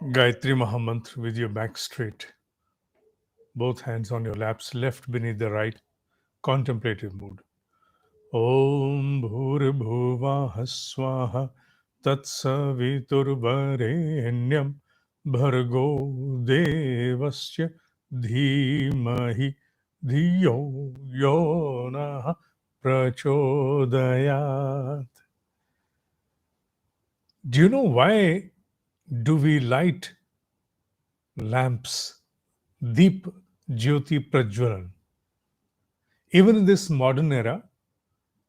Gayatri Mahamantra with your back straight, both hands on your laps, left beneath the right, contemplative mood. Om Bhuribhuvah Swaha Tatsaviturvarenyam Bhargo Devasya Dhimahi Dhiyo Yona Prachodayat. Do you know why do we light lamps? Deep Jyoti Prajwalan. Even in this modern era,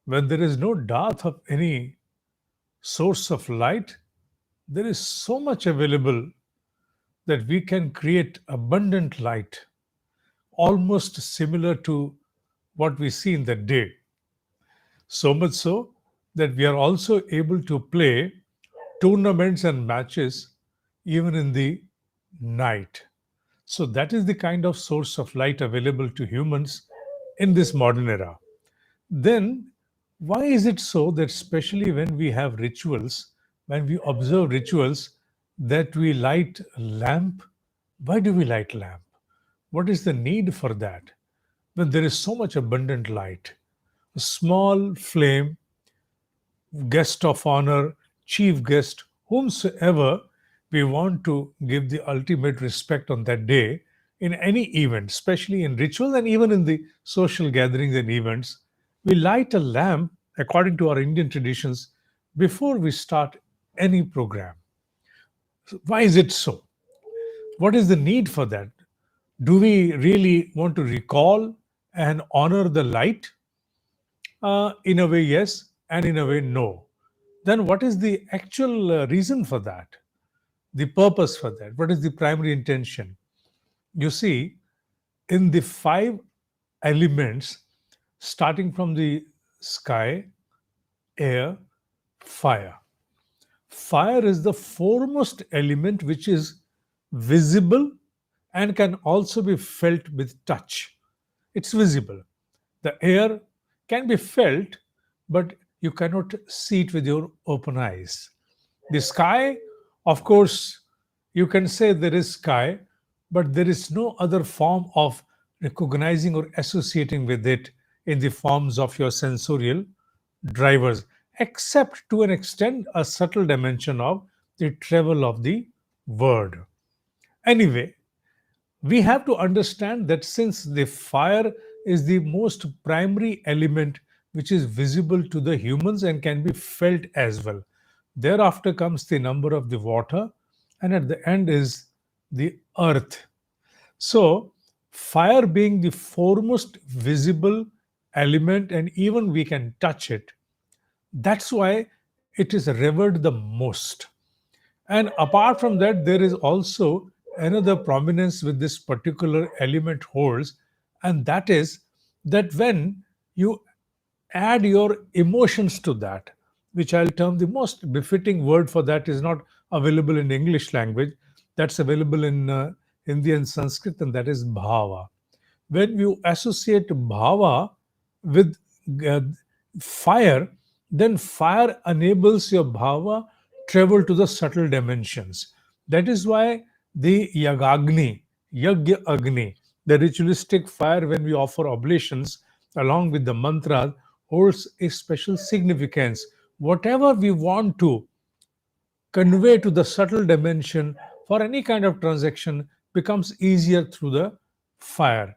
when there is no dearth of any source of light, there is so much available that we can create abundant light, almost similar to what we see in the day. So much so that we are also able to play tournaments and matches even in the night. So, that is the kind of source of light available to humans in this modern era. Then, why is it so that, especially when we have rituals, when we observe rituals, that we light a lamp? Why do we light lamp? What is the need for that? When there is so much abundant light, a small flame, guest of honor, chief guest, whomsoever we want to give the ultimate respect on that day in any event, especially in rituals and even in the social gatherings and events, we light a lamp according to our Indian traditions before we start any program. Why is it so? What is the need for that? Do we really want to recall and honor the light? In a way, yes, and in a way, no. Then what is the actual reason for that? The purpose for that? What is the primary intention? You see, in the five elements, starting from the sky, air, fire. Fire is the foremost element which is visible and can also be felt with touch. It's visible. The air can be felt, but you cannot see it with your open eyes. The sky, of course, you can say there is sky, but there is no other form of recognizing or associating with it in the forms of your sensorial drivers, except to an extent a subtle dimension of the travel of the word. Anyway, we have to understand that since the fire is the most primary element which is visible to the humans and can be felt as well, thereafter comes the number of the water, and at the end is the earth. So fire being the foremost visible element, and even we can touch it, that's why it is revered the most. And apart from that, there is also another prominence with this particular element holds, and that is that when you add your emotions to that, which I'll term the most befitting word for that is not available in English language, that's available in Hindi and Sanskrit, and that is bhava. When you associate bhava with uh, fire, then fire enables your bhava travel to the subtle dimensions. That is why the yagagni, yagya agni, the ritualistic fire when we offer oblations along with the mantras holds a special significance. Whatever we want to convey to the subtle dimension for any kind of transaction becomes easier through the fire.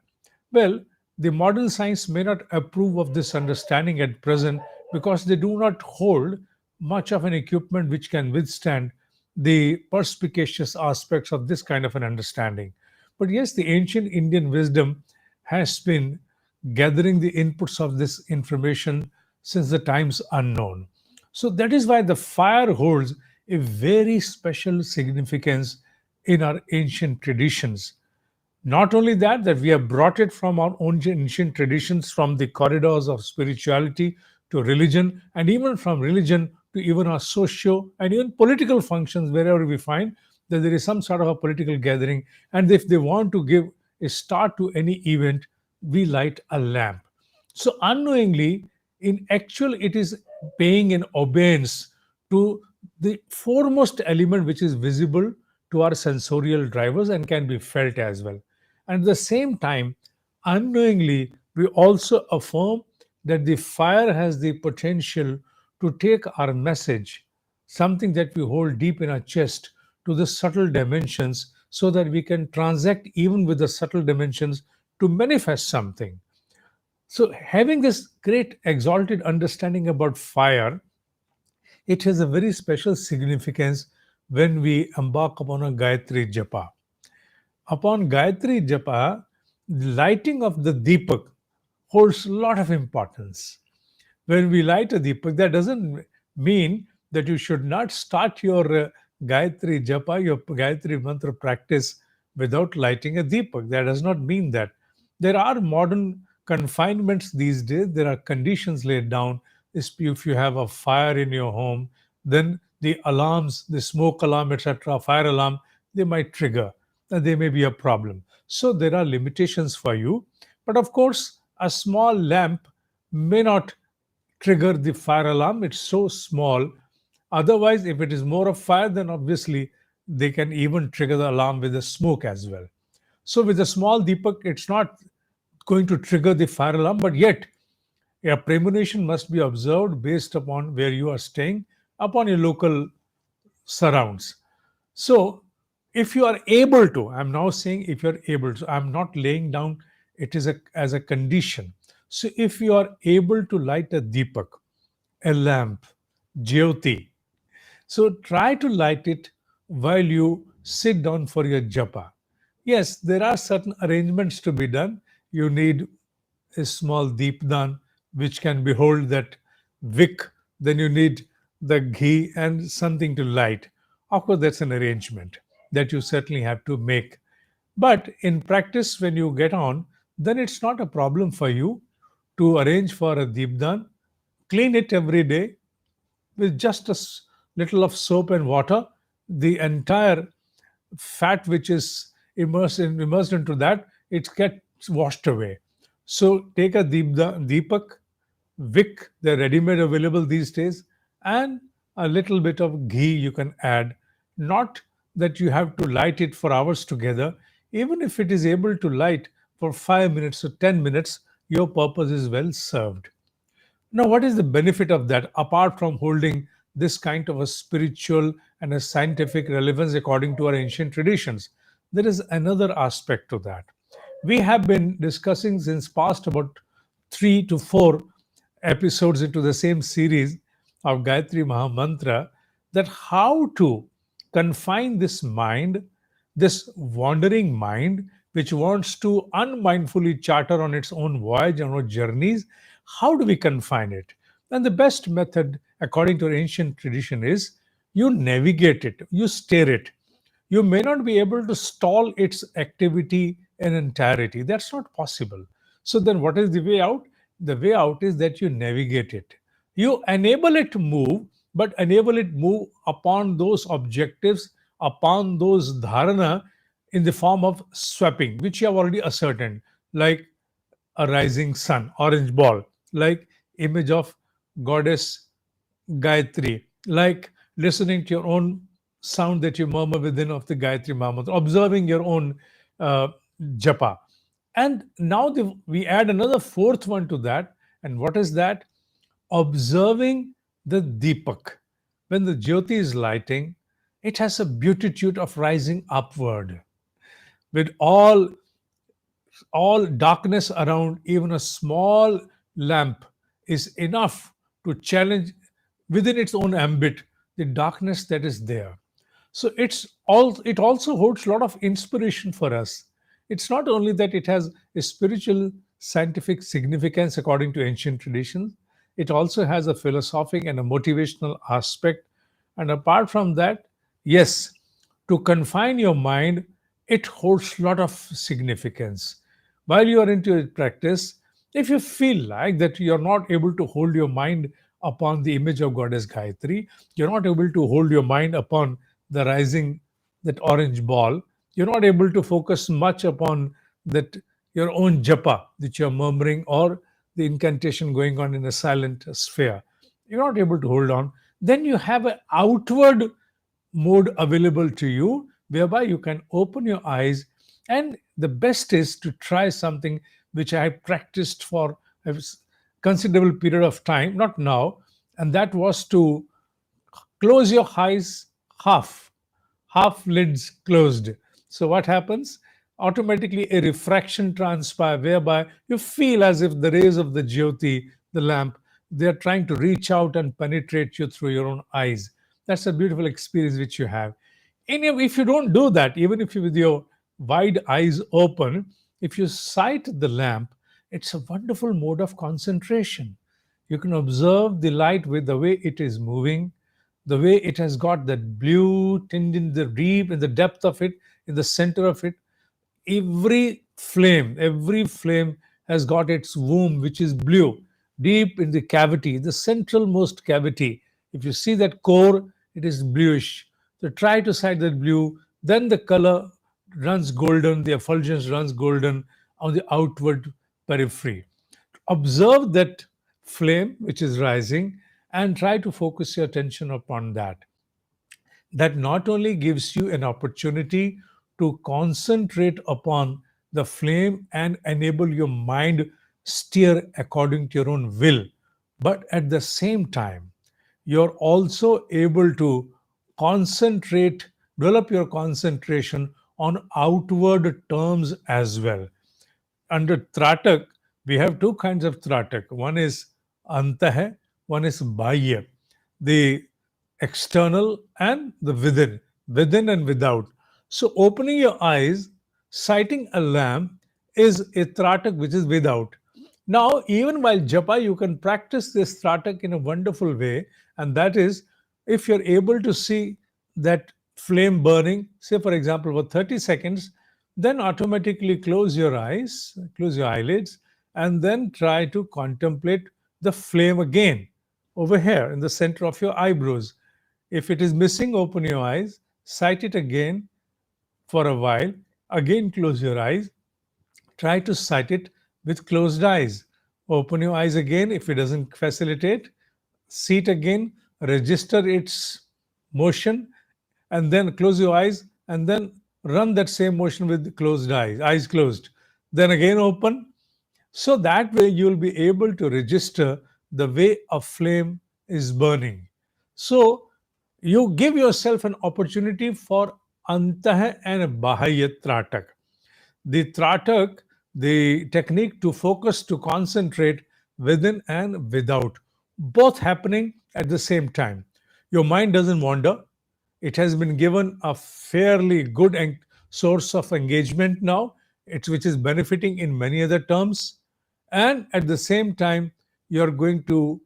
Well, the modern science may not approve of this understanding at present because they do not hold much of an equipment which can withstand the perspicacious aspects of this kind of an understanding. But yes, the ancient Indian wisdom has been gathering the inputs of this information since the times unknown. So that is why the fire holds a very special significance in our ancient traditions. Not only that, that we have brought it from our own ancient traditions, from the corridors of spirituality to religion, and even from religion to even our socio and even political functions, wherever we find that there is some sort of a political gathering. And if they want to give a start to any event, we light a lamp. So unknowingly, in actual, it is paying an obedience to the foremost element which is visible to our sensorial drivers and can be felt as well. And at the same time, unknowingly, we also affirm that the fire has the potential to take our message, something that we hold deep in our chest, to the subtle dimensions so that we can transact even with the subtle dimensions to manifest something. So, having this great exalted understanding about fire, it has a very special significance when we embark upon a Gayatri Japa. Upon Gayatri Japa, the lighting of the Deepak holds a lot of importance. When we light a Deepak, that doesn't mean that you should not start your Gayatri Japa, your Gayatri Mantra practice without lighting a Deepak. That does not mean that. There are modern confinements these days, there are conditions laid down. If you have a fire in your home, then the alarms, the smoke alarm, etc., fire alarm, they might trigger. And they may be a problem. So there are limitations for you. But of course, a small lamp may not trigger the fire alarm. It's so small. Otherwise, if it is more of fire, then obviously they can even trigger the alarm with the smoke as well. So with a small Deepak, it's not going to trigger the fire alarm, but yet a premonition must be observed based upon where you are staying, upon your local surrounds. So if you are able to, I'm now saying if you're able to, I'm not laying down it is as a condition. So if you are able to light a Deepak, a lamp, Jyoti, so try to light it while you sit down for your japa. Yes, there are certain arrangements to be done. You need a small deepdan which can behold that wick. Then you need the ghee and something to light. Of course, that's an arrangement that you certainly have to make. But in practice, when you get on, then it's not a problem for you to arrange for a deepdan, clean it every day, with just a little of soap and water, the entire fat which is immersed into that, it gets washed away. So take a deepak, wick, they're ready-made available these days, and a little bit of ghee you can add. Not that you have to light it for hours together. Even if it is able to light for 5 minutes or 10 minutes, your purpose is well served. Now, what is the benefit of that apart from holding this kind of a spiritual and a scientific relevance according to our ancient traditions? There is another aspect to that. We have been discussing since past about 3 to 4 episodes into the same series of Gayatri Mahamantra that how to confine this mind, this wandering mind, which wants to unmindfully charter on its own voyage and own journeys. How do we confine it? And the best method, according to ancient tradition, is you navigate it, you steer it. You may not be able to stall its activity in entirety. That's not possible. So then what is the way out? The way out is that you navigate it. You enable it to move, but enable it move upon those objectives, upon those dharana in the form of swapping, which you have already ascertained, like a rising sun, orange ball, like image of goddess Gayatri, like listening to your own sound that you murmur within of the Gayatri Mahamantra, observing your own uh, japa. And now we add another fourth one to that. And what is that? Observing the Deepak. When the Jyoti is lighting, it has a beatitude of rising upward with all darkness around. Even a small lamp is enough to challenge within its own ambit the darkness that is there. So it also holds a lot of inspiration for us. It's not only that it has a spiritual scientific significance according to ancient traditions, it also has a philosophic and a motivational aspect. And apart from that, yes, to confine your mind, it holds a lot of significance. While you are into your practice, if you feel like that you're not able to hold your mind upon the image of Goddess Gayatri, you're not able to hold your mind upon the rising, that orange ball, you're not able to focus much upon that your own japa that you're murmuring or the incantation going on in a silent sphere, you're not able to hold on, then you have an outward mode available to you, whereby you can open your eyes. And the best is to try something which I practiced for a considerable period of time, not now, and that was to close your eyes half lids closed. So what happens? Automatically a refraction transpire whereby you feel as if the rays of the jyoti, the lamp, they are trying to reach out and penetrate you through your own eyes. That's a beautiful experience which you have. And if you don't do that, even if you with your wide eyes open, if you sight the lamp, it's a wonderful mode of concentration. You can observe the light with the way it is moving, the way it has got that blue tinge in the deep, in the depth of it, in the center of it. Every flame has got its womb, which is blue, deep in the cavity, the centralmost cavity. If you see that core, it is bluish. So try to sight that blue, then the color runs golden, the effulgence runs golden on the outward periphery. Observe that flame which is rising and try to focus your attention upon that. That not only gives you an opportunity to concentrate upon the flame and enable your mind steer according to your own will, but at the same time you're also able to concentrate, develop your concentration on outward terms as well. Under Tratak, we have two kinds of Tratak. One is Antah, one is Bahya, the external and the within and without. So, opening your eyes, sighting a lamp is a Tratak which is without. Now, even while japa, you can practice this Tratak in a wonderful way, and that is if you're able to see that flame burning, say for example, for 30 seconds, then automatically close your eyes, close your eyelids, and then try to contemplate the flame again over here in the center of your eyebrows. If it is missing, open your eyes, sight it again for a while, again close your eyes, try to sight it with closed eyes. Open your eyes again if it doesn't facilitate, see it again, register its motion, and then close your eyes and then run that same motion with closed eyes closed. Then again open. So that way you'll be able to register the way a flame is burning. So you give yourself an opportunity for antah and bahaya tratak. The tratak, the technique to focus, to concentrate within and without, both happening at the same time. Your mind doesn't wander. It has been given a fairly good source of engagement now, which is benefiting in many other terms. And at the same time, you're going to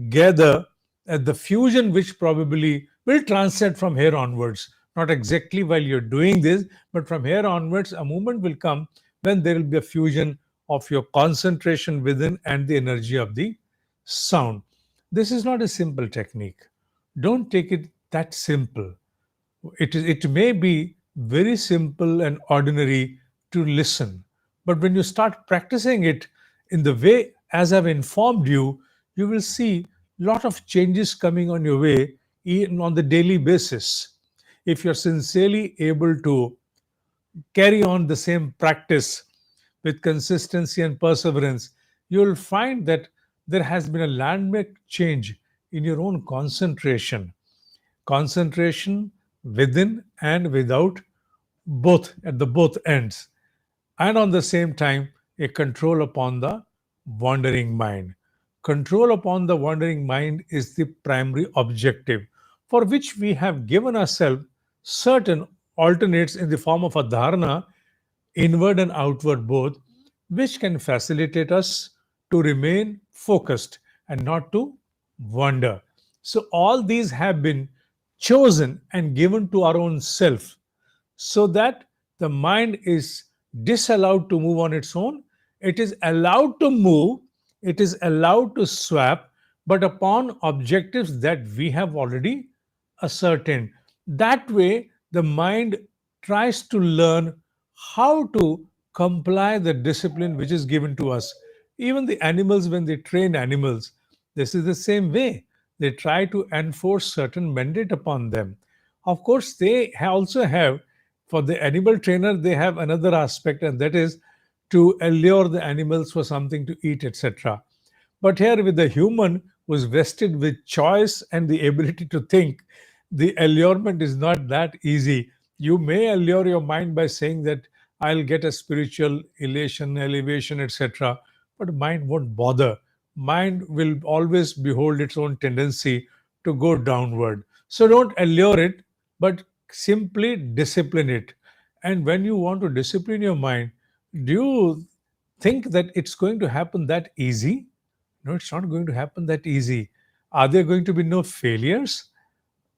gather at the fusion which probably will transcend from here onwards. Not exactly while you're doing this, but from here onwards, a moment will come when there will be a fusion of your concentration within and the energy of the sound. This is not a simple technique. Don't take it that simple. It may be very simple and ordinary to listen, but when you start practicing it in the way as I've informed you, you will see lot of changes coming on your way even on the daily basis. If you're sincerely able to carry on the same practice with consistency and perseverance, you will find that there has been a landmark change in your own concentration within and without, both at the both ends, and on the same time a control upon the wandering mind. Control upon the wandering mind is the primary objective for which we have given ourselves certain alternates in the form of a dharna, inward and outward both, which can facilitate us to remain focused and not to wander. So, all these have been chosen and given to our own self so that the mind is disallowed to move on its own. It is allowed to move, it is allowed to swap, but upon objectives that we have already ascertained. That way, the mind tries to learn how to comply the discipline which is given to us. Even the animals, when they train animals, this is the same way. They try to enforce certain mandate upon them. Of course, they also have For the animal trainer, they have another aspect, and that is to allure the animals for something to eat, etc. But here, with the human who's vested with choice and the ability to think, the allurement is not that easy. You may allure your mind by saying that I'll get a spiritual elation, elevation, etc. But mind won't bother. Mind will always behold its own tendency to go downward. So don't allure it, but simply discipline it. And when you want to discipline your mind, do you think that it's going to happen that easy? No, it's not going to happen that easy. Are there going to be no failures?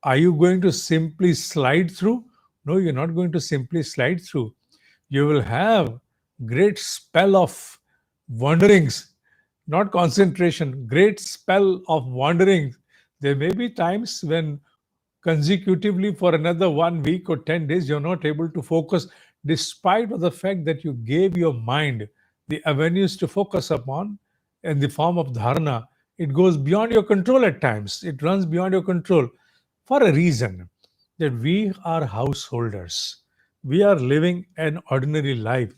Are you going to simply slide through? No, you're not going to simply slide through. You will have great spell of wanderings, not concentration, great spell of wanderings. There may be times when consecutively for another 1 week or 10 days you're not able to focus, despite of the fact that you gave your mind the avenues to focus upon in the form of dharna. It goes beyond your control at times, it runs beyond your control, for a reason that we are householders. We are living an ordinary life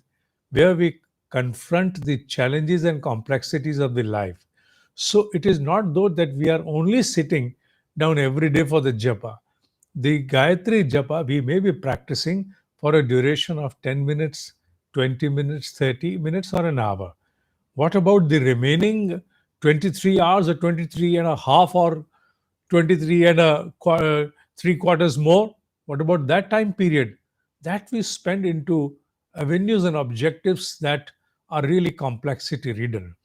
where we confront the challenges and complexities of the life. So it is not though that we are only sitting down every day for the japa. The Gayatri japa we may be practicing for a duration of 10 minutes, 20 minutes, 30 minutes, or an hour. What about the remaining 23 hours or 23 and a half or 23 and three quarters more? What about that time period? That we spend into avenues and objectives that are really complexity ridden.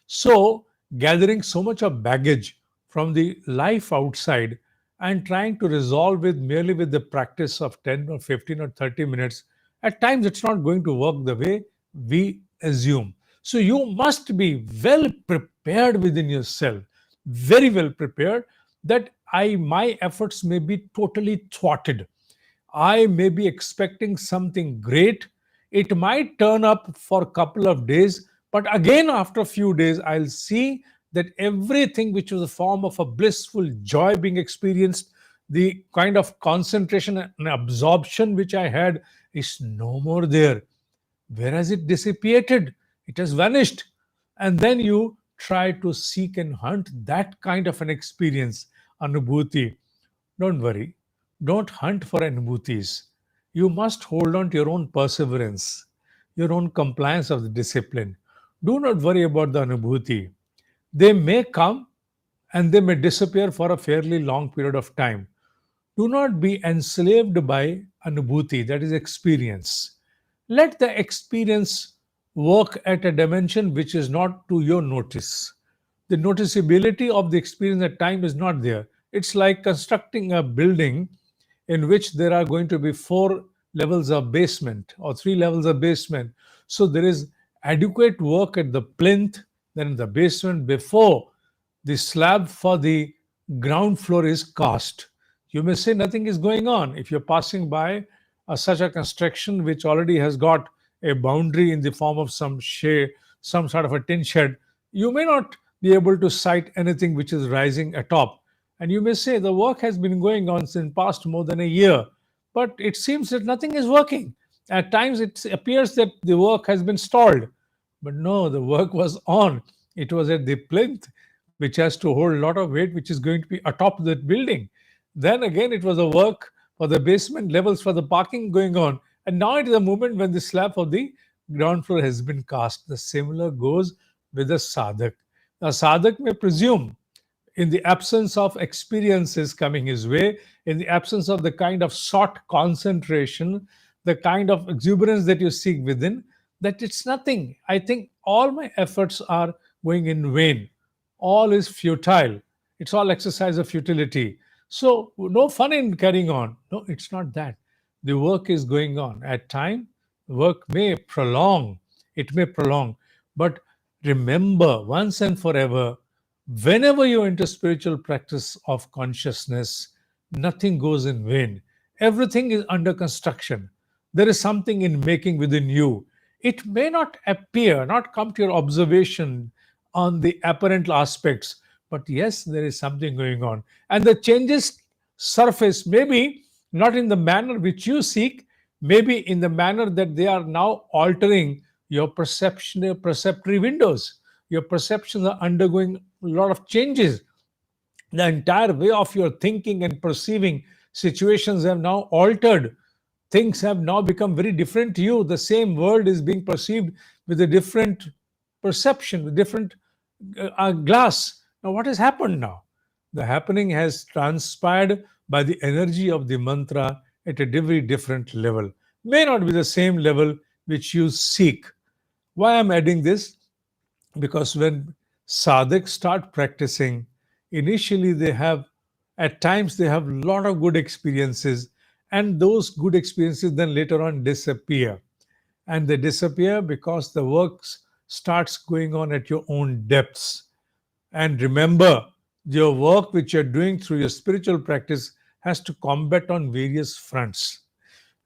So, gathering so much of baggage from the life outside and trying to resolve with merely with the practice of 10 or 15 or 30 minutes, at times it's not going to work the way we assume. So, you must be well prepared within yourself, very well prepared, that my efforts may be totally thwarted. I may be expecting something great. It might turn up for a couple of days, but again, after a few days, I'll see that everything which was a form of a blissful joy being experienced, the kind of concentration and absorption which I had, is no more there. Where has it dissipated? It has vanished. And then you try to seek and hunt that kind of an experience, anubhuti. Don't worry. Don't hunt for anubhutis. You must hold on to your own perseverance, your own compliance of the discipline. Do not worry about the anubhuti. They may come and they may disappear for a fairly long period of time. Do not be enslaved by anubhuti, that is experience. Let the experience work at a dimension which is not to your notice. The noticeability of the experience at time is not there. It's like constructing a building in which there are going to be 4 levels of basement or 3 levels of basement. So there is adequate work at the plinth, then in the basement before the slab for the ground floor is cast. You may say nothing is going on. If you're passing by such a construction which already has got a boundary in the form of some shade, some sort of a tin shed, you may not be able to sight anything which is rising atop. And you may say the work has been going on since past more than a year, but it seems that nothing is working. At times it appears that the work has been stalled, but no, the work was on. It was at the plinth, which has to hold a lot of weight, which is going to be atop that building. Then again, it was a work for the basement levels for the parking going on. And now it is a moment when the slab of the ground floor has been cast. The similar goes with the sadhak. Now, sadhak may presume, in the absence of experiences coming his way, in the absence of the kind of sought concentration, the kind of exuberance that you seek within, that it's nothing. I think all my efforts are going in vain. All is futile. It's all exercise of futility. So, no fun in carrying on. No, it's not that. The work is going on. At time, work may prolong. It may prolong. But remember once and forever, whenever you enter spiritual practice of consciousness, nothing goes in vain. Everything is under construction. There is something in making within you. It may not appear, not come to your observation on the apparent aspects, but yes, there is something going on. And the changes surface maybe not in the manner which you seek, maybe in the manner that they are now altering your perceptory windows. Your perceptions are undergoing a lot of changes. The entire way of your thinking and perceiving situations have now altered. Things have now become very different to you. The same world is being perceived with a different perception, with different glass. Now, what has happened now? The happening has transpired by the energy of the mantra at a very different level. May not be the same level which you seek. Why I'm adding this? Because when sadhaks start practicing, initially they have, at times they have a lot of good experiences, and those good experiences then later on disappear. And they disappear because the work starts going on at your own depths. And remember, your work which you're doing through your spiritual practice has to combat on various fronts.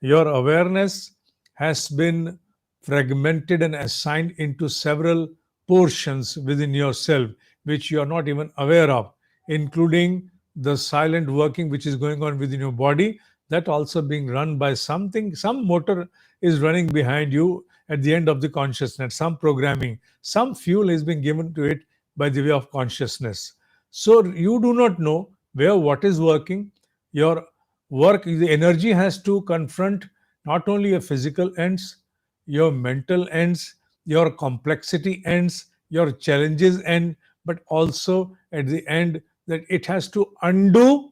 Your awareness has been fragmented and assigned into several portions within yourself, which you are not even aware of, including the silent working which is going on within your body, that also being run by something, some motor is running behind you at the end of the consciousness, some programming, some fuel is being given to it by the way of consciousness. So you do not know where what is working. Your work, the energy has to confront not only your physical ends, your mental ends, your complexity ends, your challenges end, but also at the end that it has to undo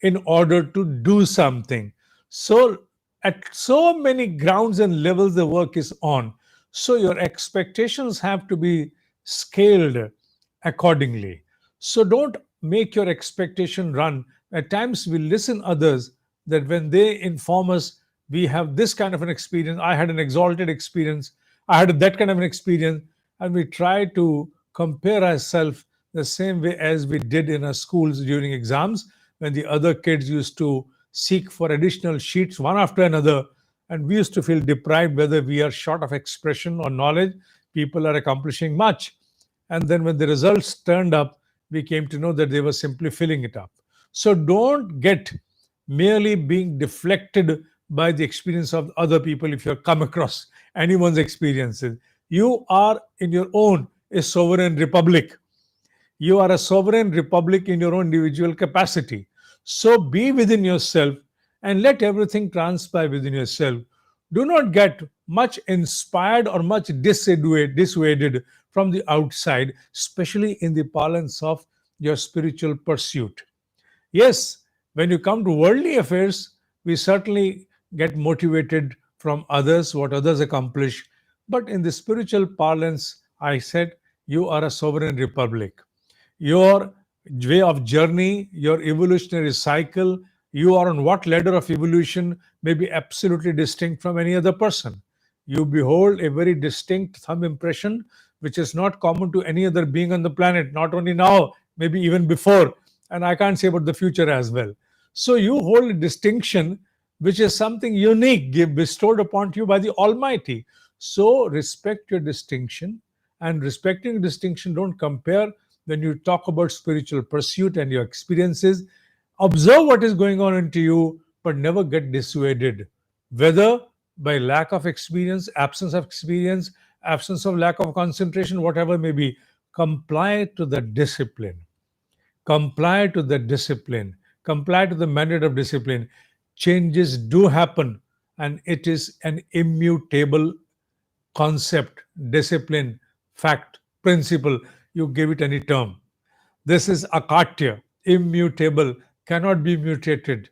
in order to do something. So, at so many grounds and levels, the work is on. So, your expectations have to be scaled accordingly. So, don't make your expectation run. At times, we listen others that when they inform us, we have this kind of an experience. I had an exalted experience. I had that kind of an experience, and we try to compare ourselves the same way as we did in our schools during exams when the other kids used to seek for additional sheets one after another, and we used to feel deprived whether we are short of expression or knowledge. People are accomplishing much. And then when the results turned up, we came to know that they were simply filling it up. So don't get merely being deflected by the experience of other people if you come across anyone's experiences. You are in your own a sovereign republic. You are a sovereign republic in your own individual capacity. So be within yourself and let everything transpire within yourself. Do not get much inspired or much dissuaded from the outside, especially in the parlance of your spiritual pursuit. Yes, when you come to worldly affairs, we certainly get motivated from others, what others accomplish. But in the spiritual parlance, I said, you are a sovereign republic. Your way of journey, your evolutionary cycle, you are on what ladder of evolution may be absolutely distinct from any other person. You behold a very distinct thumb impression, which is not common to any other being on the planet, not only now, maybe even before, and I can't say about the future as well. So you hold a distinction which is something unique bestowed upon you by the Almighty. So respect your distinction, and respecting distinction, don't compare when you talk about spiritual pursuit and your experiences. Observe what is going on into you, but never get dissuaded, whether by lack of experience, absence of lack of concentration, whatever may be. Comply to the discipline. Comply to the discipline. Comply to the mandate of discipline. Changes do happen, and it is an immutable concept, discipline, fact, principle. You give it any term. This is akatya, immutable, cannot be mutated.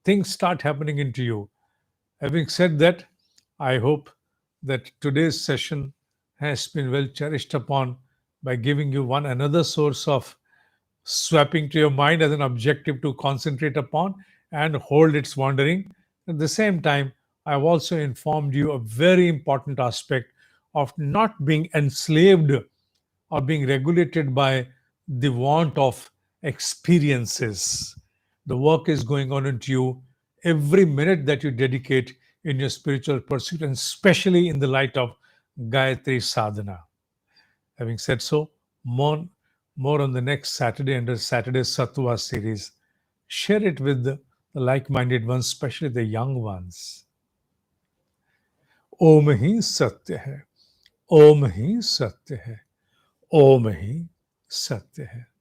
Things start happening into you. Having said that, I hope that today's session has been well cherished upon by giving you one another source of swapping to your mind as an objective to concentrate upon and hold its wandering. At the same time, I've also informed you a very important aspect of not being enslaved or being regulated by the want of experiences. The work is going on into you every minute that you dedicate in your spiritual pursuit, and especially in the light of Gayatri sadhana. Having said so, more on the next Saturday under Saturday's Sattva series. Share it with the like minded ones, especially the young ones. ओम ही सत्य है, ओम ही सत्य है, ओम ही सत्य है।